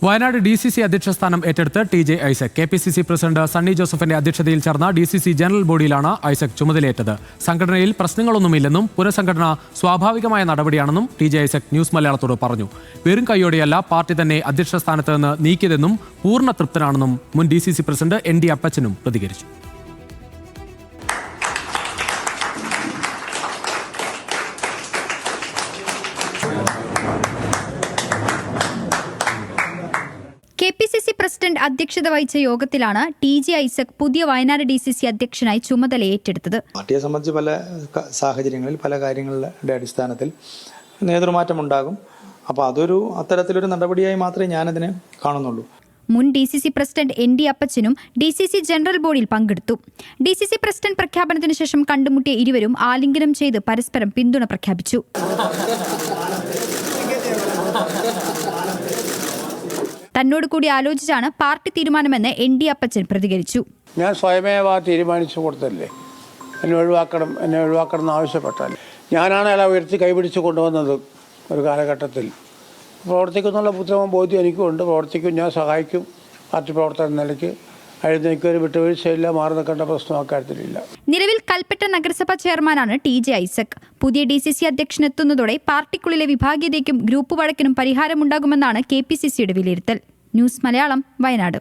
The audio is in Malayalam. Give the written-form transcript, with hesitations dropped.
വയനാട് DCC അധ്യക്ഷ സ്ഥാനം ഏറ്റെടുത്ത് TJ Isaac. KPCC president Sunny ജോസഫിന്റെ അധ്യക്ഷതയിൽ ചേർന്ന DCC ജനറൽ ബോഡിയിലാണ് ഐസക് ചുമതലയേറ്റത്. സംഘടനയിൽ പ്രശ്നങ്ങളൊന്നുമില്ലെന്നും പുനഃസംഘടന സ്വാഭാവികമായ നടപടിയാണെന്നും TJ ഐസക് ന്യൂസ് മലയാളത്തോട് പറഞ്ഞു. വെറും കൈയോടെയല്ല പാർട്ടി തന്നെ അധ്യക്ഷ സ്ഥാനത്ത് നിന്ന് നീക്കിയതെന്നും പൂർണ്ണ തൃപ്തനാണെന്നും മുൻ DCC പ്രസിഡന്റ് ND അപ്പച്ചനും പ്രതികരിച്ചു. KPCC പ്രസിഡന്റ് അധ്യക്ഷത വഹിച്ച യോഗത്തിലാണ് TJ ഐസക് പുതിയ വയനാട് DCC അധ്യക്ഷനായി ചുമതല ഏറ്റെടുത്തത്. പാർട്ടിയെ സംബന്ധിച്ച് പല സാഹചര്യങ്ങളിൽ പല കാര്യങ്ങളുടെ അടിസ്ഥാനത്തിൽ നേതൃമാറ്റം ഉണ്ടാകും. അപ്പോൾ അത്തരത്തിലൊരു നടപടിയായി മാത്രമേ ഞാനതിനെ കാണുന്നുള്ളൂ. മുൻ DCC പ്രസിഡന്റ് ND അപ്പച്ചനും DCC ജനറൽ ബോഡിയിൽ പങ്കെടുത്തു. DCC പ്രസിഡന്റ് പ്രഖ്യാപനത്തിന് ശേഷം കണ്ടുമുട്ടിയ ഇരുവരും ആലിംഗനം ചെയ്ത് പരസ്പരം പിന്തുണ പ്രഖ്യാപിച്ചു. തന്നോട് കൂടി ആലോചിച്ചാണ് പാർട്ടി തീരുമാനമെന്ന് ND അപ്പച്ചൻ പ്രതികരിച്ചു. ഞാൻ സ്വയമേവ തീരുമാനിച്ചു കൊടുത്തല്ലേ, എന്നെ ഒഴിവാക്കണം എന്ന് ആവശ്യപ്പെട്ടാൽ ഞാനാണ് അയാളെ ഉയർത്തി കൈപിടിച്ച് കൊണ്ടുവന്നത്. ഒരു കാലഘട്ടത്തിൽ പ്രവർത്തിക്കുന്നുള്ള ഉത്തമ ബോധ്യം എനിക്കുണ്ട്. പ്രവർത്തിക്കും, ഞാൻ സഹായിക്കും. പാർട്ടി പ്രവർത്തകൻ നിലയ്ക്ക് എനിക്കൊരു വിട്ടുവീഴ്ചയില്ല, മാറി നിൽക്കേണ്ട പ്രശ്നം അക്കാര്യത്തിലില്ല. നിലവിൽ കൽപ്പറ്റ നഗരസഭാ ചെയർമാനാണ് TJ ഐസക്. പുതിയ DCC അധ്യക്ഷനെത്തുന്നതോടെ പാർട്ടിക്കുള്ളിലെ വിഭാഗീയതയ്ക്കും ഗ്രൂപ്പ് വഴക്കിനും പരിഹാരമുണ്ടാകുമെന്നാണ് KPCCയുടെ വിലയിരുത്തൽ. ന്യൂസ് മലയാളം, വയനാട്.